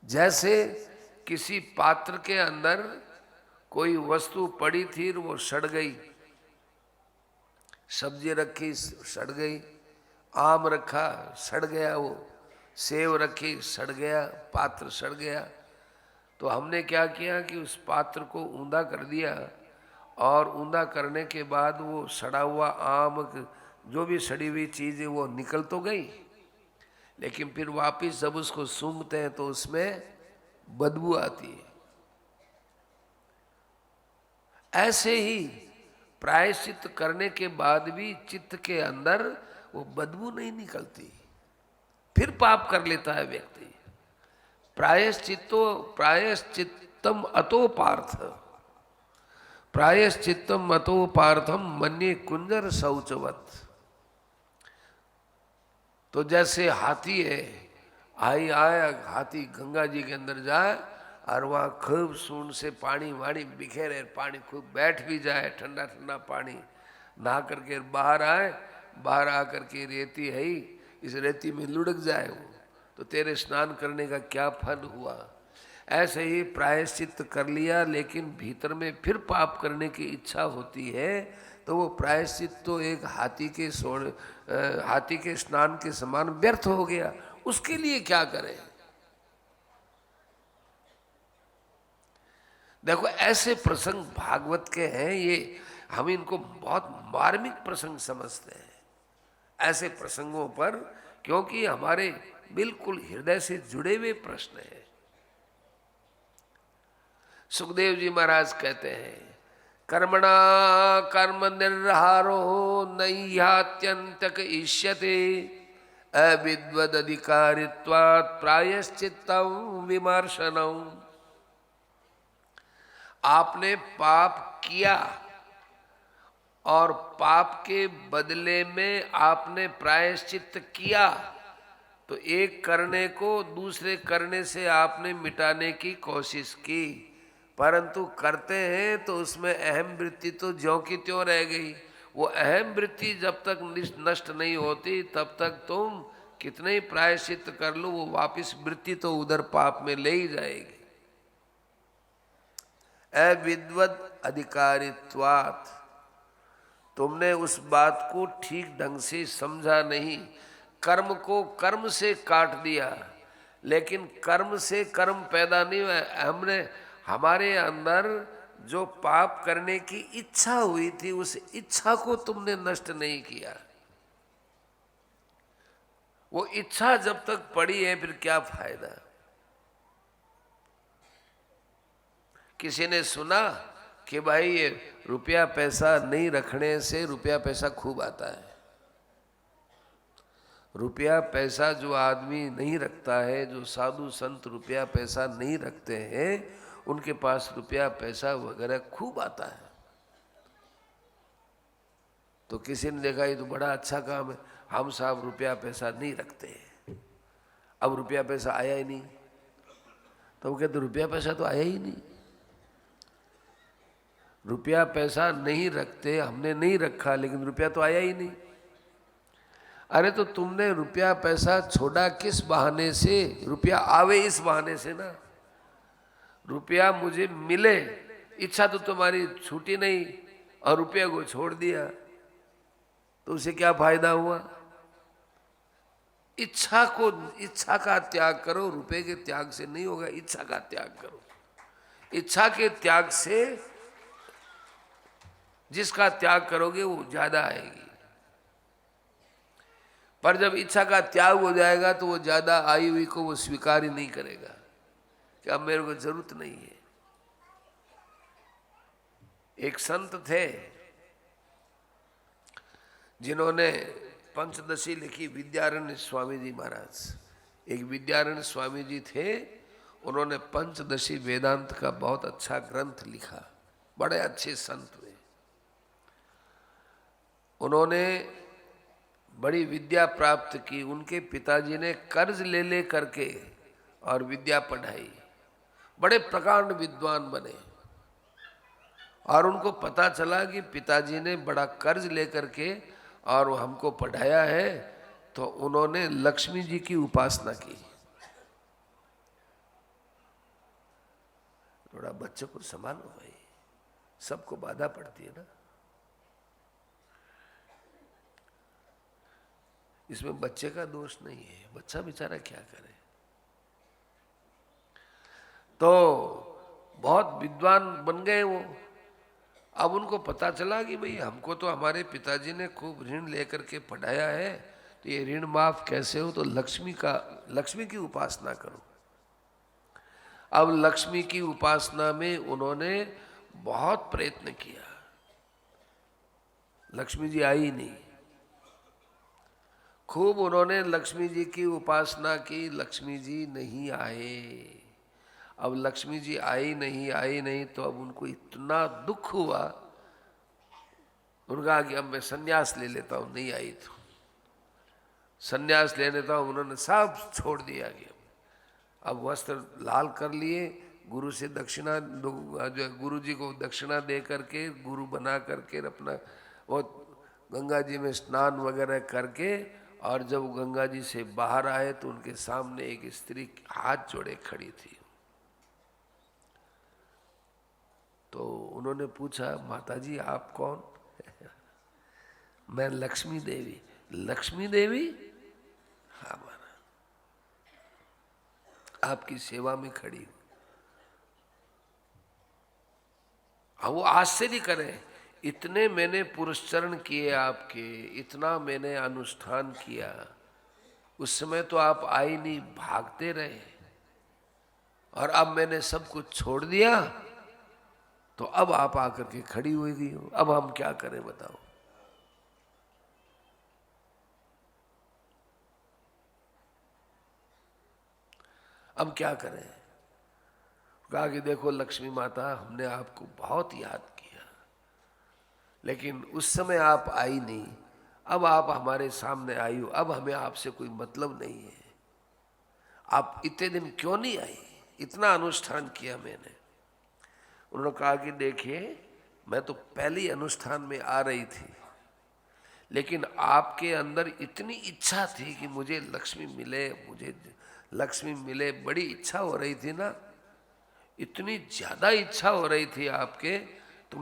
जैसे किसी पात्र के अंदर कोई वस्तु पड़ी थी और वो सड़ गई, सब्जी रखी सड़ गई, आम रखा सड़ गया, वो सेव रखी सड़ गया, पात्र सड़ गया। तो हमने क्या किया कि उस पात्र को ऊंधा कर दिया, और ऊंधा करने के बाद वो सड़ा हुआ आम, जो भी सड़ी हुई चीज़ है वो निकल तो गई, लेकिन फिर वापस जब उसको सूंघते हैं तो उसमें बदबू आती है। ऐसे ही प्रायश्चित करने के बाद भी चित्त के अंदर वो बदबू नहीं निकलती, फिर पाप कर लेता है व्यक्ति। प्रायश्चित्तम अतो पार्थ, प्रायश्चित्तम अतो पार्थम मन्ये कुंजर शौचवत। तो जैसे हाथी है, आया हाथी गंगा जी के अंदर जाए और वहाँ खूब सूंड से पानी वाणी बिखेरे, पानी खूब बैठ भी जाए, ठंडा ठंडा पानी, नहा करके बाहर आए, बाहर आकर के रेती है ही, इस रेती में लुढ़क जाए वो, तो तेरे स्नान करने का क्या फल हुआ। ऐसे ही प्रायश्चित कर लिया, लेकिन भीतर में फिर पाप करने की इच्छा होती है, तो वो प्रायश्चित तो एक हाथी के स्नान के समान व्यर्थ हो गया। उसके लिए क्या करें। देखो ऐसे प्रसंग भागवत के हैं, ये हम इनको बहुत मार्मिक प्रसंग समझते हैं ऐसे प्रसंगों पर, क्योंकि हमारे बिल्कुल हृदय से जुड़े हुए प्रश्न हैं। सुखदेव जी महाराज कहते हैं, कर्मणा कर्म निर्हारो नैयात्यंतक इष्यते अविद्वद अधिकारित्वात् प्रायश्चित्तं विमर्शनम्। आपने पाप किया और पाप के बदले में आपने प्रायश्चित किया, तो एक करने को दूसरे करने से आपने मिटाने की कोशिश की, परंतु करते हैं तो उसमें अहम वृत्ति तो ज्यों की त्यों रह गई। वो अहम वृत्ति जब तक नष्ट नहीं होती तब तक तुम कितने ही प्रायश्चित कर लो, वो वापस वृत्ति तो उधर पाप में ले ही जाएगी। अविद्वद अधिकारित्वात्, तुमने उस बात को ठीक ढंग से समझा नहीं, कर्म को कर्म से काट दिया, लेकिन कर्म से कर्म पैदा नहीं हुआ। हमने हमारे अंदर जो पाप करने की इच्छा हुई थी, उस इच्छा को तुमने नष्ट नहीं किया। वो इच्छा जब तक पड़ी है फिर क्या फायदा। किसी ने सुना कि भाई ये रुपया पैसा नहीं रखने से रुपया पैसा खूब आता है। रुपया पैसा जो आदमी नहीं रखता है, जो साधु संत रुपया पैसा नहीं रखते हैं, उनके पास रुपया पैसा वगैरह खूब आता है। तो किसी ने देखा ये तो बड़ा अच्छा काम है, हम साहब रुपया पैसा नहीं रखते हैं, अब रुपया पैसा आया ही नहीं। तो वो कहते रुपया पैसा तो आया ही नहीं। रुपया पैसा नहीं रखते, हमने नहीं रखा, लेकिन रुपया तो आया ही नहीं। अरे तो तुमने रुपया पैसा छोड़ा किस बहाने से, रुपया आवे इस बहाने से ना। रुपया मुझे मिले, इच्छा तो तुम्हारी छूटी नहीं, और रुपया को छोड़ दिया, तो उसे क्या फायदा हुआ। इच्छा का त्याग करो, रुपये के त्याग से नहीं होगा, इच्छा का त्याग करो। इच्छा के त्याग से जिसका त्याग करोगे वो ज्यादा आएगी, पर जब इच्छा का त्याग हो जाएगा तो वो ज्यादा आई हुई को वो स्वीकार ही नहीं करेगा कि अब मेरे को जरूरत नहीं है। एक संत थे जिन्होंने पंचदशी लिखी, विद्यारण्य स्वामी जी महाराज। एक विद्यारण्य स्वामी जी थे, उन्होंने पंचदशी वेदांत का बहुत अच्छा ग्रंथ लिखा, बड़े अच्छे संत हुए। उन्होंने बड़ी विद्या प्राप्त की, उनके पिताजी ने कर्ज ले ले करके और विद्या पढ़ाई, बड़े प्रकांड विद्वान बने। और उनको पता चला कि पिताजी ने बड़ा कर्ज ले करके और हमको पढ़ाया है, तो उन्होंने लक्ष्मी जी की उपासना की। थोड़ा बच्चे को संभालो भाई, सबको बाधा पड़ती है ना। इसमें बच्चे का दोष नहीं है, बच्चा बेचारा क्या करे। तो बहुत विद्वान बन गए वो। अब उनको पता चला कि भाई हमको तो हमारे पिताजी ने खूब ऋण लेकर के पढ़ाया है, तो ये ऋण माफ कैसे हो, तो लक्ष्मी की उपासना करो। अब लक्ष्मी की उपासना में उन्होंने बहुत प्रयत्न किया, लक्ष्मी जी आई नहीं। खूब उन्होंने लक्ष्मी जी की उपासना की, लक्ष्मी जी नहीं आए। अब लक्ष्मी जी आई नहीं तो अब उनको इतना दुख हुआ, उनका कि अब मैं सन्यास ले लेता हूं, नहीं आई तो सन्यास ले लेता हूं। उन्होंने सब छोड़ दिया गया। अब वस्त्र लाल कर लिए, गुरु से दक्षिणा, जो गुरु जी को दक्षिणा दे करके, गुरु बना करके अपना वो गंगा जी में स्नान वगैरह करके, और जब गंगा जी से बाहर आए तो उनके सामने एक स्त्री हाथ जोड़े खड़ी थी। तो उन्होंने पूछा, माता जी आप कौन? मैं लक्ष्मी देवी। लक्ष्मी देवी? हाँ महाराज, आपकी सेवा में खड़ी हूं। हाँ, वो आश्चर्य करें, इतने मैंने पुरस्चरण किए आपके, इतना मैंने अनुष्ठान किया, उस समय तो आप आई नहीं, भागते रहे, और अब मैंने सब कुछ छोड़ दिया, तो अब आप आकर के खड़ी हुई गई हो, अब हम क्या करें बताओ। अब क्या करें? कहा कि देखो लक्ष्मी माता, हमने आपको बहुत याद किया, लेकिन उस समय आप आई नहीं, अब आप हमारे सामने आई हो, अब हमें आपसे कोई मतलब नहीं है। आप इतने दिन क्यों नहीं आई? इतना अनुष्ठान किया मैंने। उन्होंने कहा कि देखिए, मैं तो पहली अनुष्ठान में आ रही थी, लेकिन आपके अंदर इतनी इच्छा थी कि मुझे लक्ष्मी मिले, मुझे लक्ष्मी मिले, बड़ी इच्छा हो रही थी ना, इतनी ज्यादा इच्छा हो रही थी आपके, तो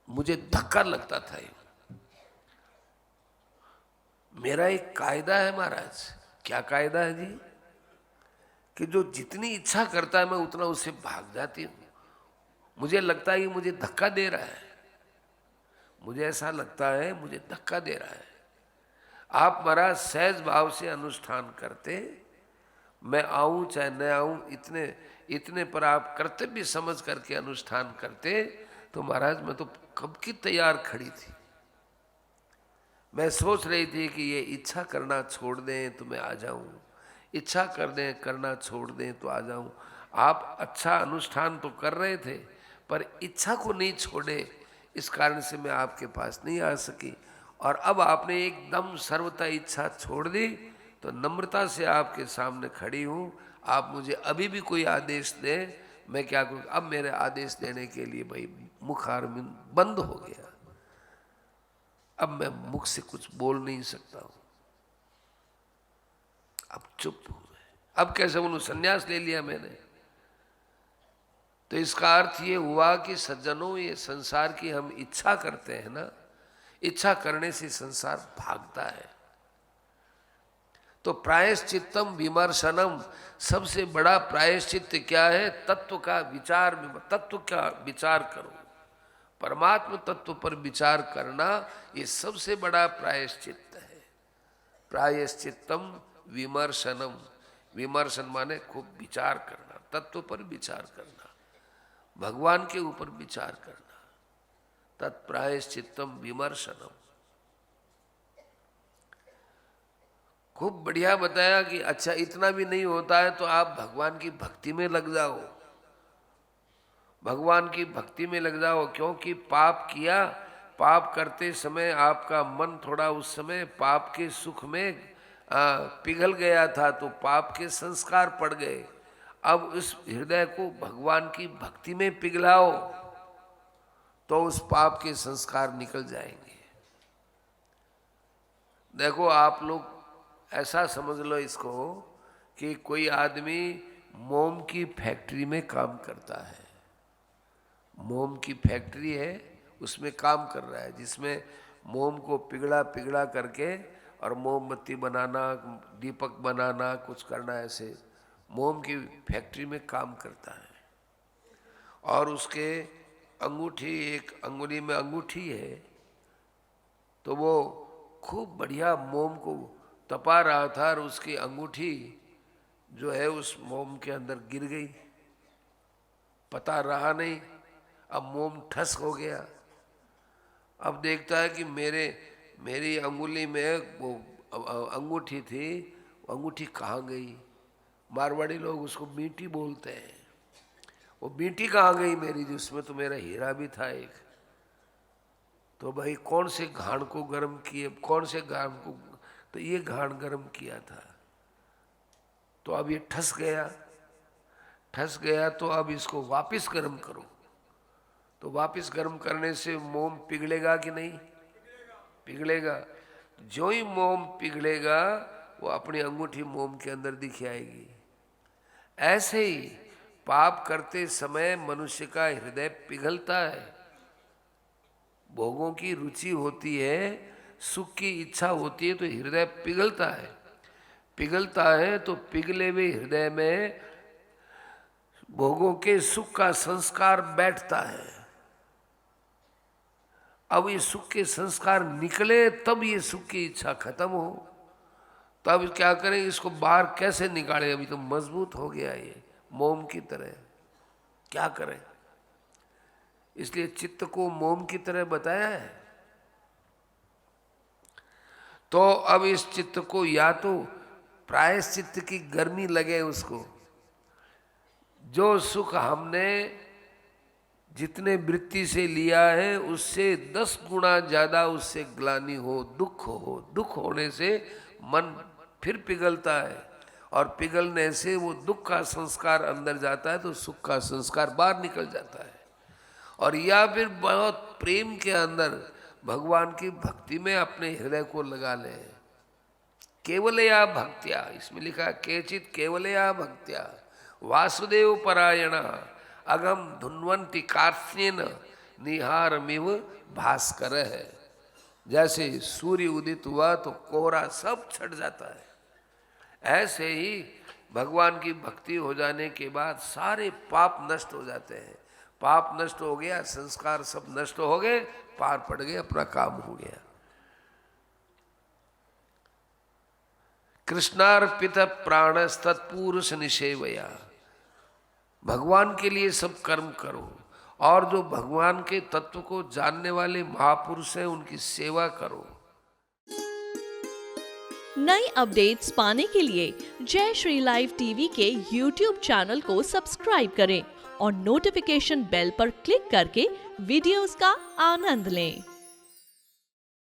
मुझे धक्का लगता था। मेरा एक कायदा है महाराज। क्या कायदा है जी? कि जो जितनी इच्छा करता है मैं उतना उससे भाग जाती हूँ। मुझे लगता है कि मुझे धक्का दे रहा है, मुझे ऐसा लगता है मुझे धक्का दे रहा है। आप महाराज सहज भाव से अनुष्ठान करते, मैं आऊं चाहे न आऊं, इतने इतने पर आप कर्तव्य समझ करके अनुष्ठान करते, तो महाराज मैं तो कब की तैयार खड़ी थी। मैं सोच रही थी कि ये इच्छा करना छोड़ दें तो मैं आ जाऊं, इच्छा करना छोड़ दें तो आ जाऊं। आप अच्छा अनुष्ठान तो कर रहे थे, पर इच्छा को नहीं छोड़े, इस कारण से मैं आपके पास नहीं आ सकी। और अब आपने एकदम सर्वथा इच्छा छोड़ दी, तो नम्रता से आपके सामने खड़ी हूँ। आप मुझे अभी भी कोई आदेश दें, मैं क्या करूँ? अब मेरे आदेश देने के लिए भाई मुख आरंभ बंद हो गया, अब मैं मुख से कुछ बोल नहीं सकता हूं, अब चुप हूं मैं। अब कैसे बोलूं? संन्यास ले लिया मैंने। तो इसका अर्थ ये हुआ कि सज्जनों, ये संसार की हम इच्छा करते हैं ना, इच्छा करने से संसार भागता है। तो प्रायश्चित्तम विमर्शनम, सबसे बड़ा प्रायश्चित्त क्या है? तत्व का विचार, तत्व का विचार करो, परमात्म तत्व पर विचार करना, ये सबसे बड़ा प्रायश्चित्त है। प्रायश्चित्तम विमर्शनम, विमर्शन माने खूब विचार करना, तत्व पर विचार करना, भगवान के ऊपर विचार करना, तत्प्रायश्चित्तम विमर्शनम। खूब बढ़िया बताया कि अच्छा इतना भी नहीं होता है तो आप भगवान की भक्ति में लग जाओ, भगवान की भक्ति में लग जाओ। क्योंकि पाप किया, पाप करते समय आपका मन थोड़ा उस समय पाप के सुख में पिघल गया था, तो पाप के संस्कार पड़ गए। अब उस हृदय को भगवान की भक्ति में पिघलाओ, तो उस पाप के संस्कार निकल जाएंगे। देखो आप लोग ऐसा समझ लो इसको कि कोई आदमी मोम की फैक्ट्री में काम करता है। मोम की फैक्ट्री है, उसमें काम कर रहा है, जिसमें मोम को पिघला पिघला करके और मोमबत्ती बनाना, दीपक बनाना, कुछ करना, ऐसे मोम की फैक्ट्री में काम करता है। और उसके अंगूठी, एक अंगुली में अंगूठी है, तो वो खूब बढ़िया मोम को तपा रहा था और उसकी अंगूठी जो है उस मोम के अंदर गिर गई, पता रहा नहीं। अब मोम ठस हो गया। अब देखता है कि मेरी अंगुली में वो अंगूठी थी, वो अंगूठी कहाँ गई। मारवाड़ी लोग उसको बींटी बोलते हैं। वो बींटी कहाँ गई मेरी, जिसमें तो मेरा हीरा भी था एक। तो भाई कौन से घाण को गर्म किए, कौन से घाण को, तो ये घाण गर्म किया था। तो अब ये ठस गया, तो अब इसको वापस गर्म करो। तो वापस गर्म करने से मोम पिघलेगा कि नहीं? पिघलेगा। जो ही मोम पिघलेगा वो अपनी अंगूठी मोम के अंदर दिख आएगी। ऐसे ही पाप करते समय मनुष्य का हृदय पिघलता है। भोगों की रुचि होती है, सुख की इच्छा होती है, तो हृदय पिघलता है। तो पिघले हुए हृदय में भोगों के सुख का संस्कार बैठता है। अब ये सुख के संस्कार निकले तब ये सुख की इच्छा खत्म हो। तब क्या करें, इसको बाहर कैसे निकालें? अभी तो मजबूत हो गया ये मोम की तरह, क्या करें? इसलिए चित्त को मोम की तरह बताया है। तो अब इस चित्त को या तो प्रायश्चित्त की गर्मी लगे उसको, जो सुख हमने जितने वृत्ति से लिया है उससे 10 गुना ज्यादा उससे ग्लानि हो, दुख होने से मन फिर पिघलता है, और पिघलने से वो दुख का संस्कार अंदर जाता है, तो सुख का संस्कार बाहर निकल जाता है। और या फिर बहुत प्रेम के अंदर भगवान की भक्ति में अपने हृदय को लगा ले। केवलया भक्त्या, इसमें लिखा है केचित केवलया भक्त्या वासुदेव परायण अगम धुन्वंति कार्त्स्येन निहारमिव भास्कर है। जैसे सूर्य उदित हुआ तो कोहरा सब छट जाता है, ऐसे ही भगवान की भक्ति हो जाने के बाद सारे पाप नष्ट हो जाते हैं। पाप नष्ट हो गया, संस्कार सब नष्ट हो गए, पार पड़ गए, अपना काम हो गया। कृष्णार्पित प्राणस्तत्पुरुष निषेवया, भगवान के लिए सब कर्म करो, और जो भगवान के तत्व को जानने वाले महापुरुष हैं उनकी सेवा करो। नई अपडेट्स पाने के लिए जय श्री लाइव टीवी के YouTube चैनल को सब्सक्राइब करें और नोटिफिकेशन बेल पर क्लिक करके वीडियोस का आनंद लें।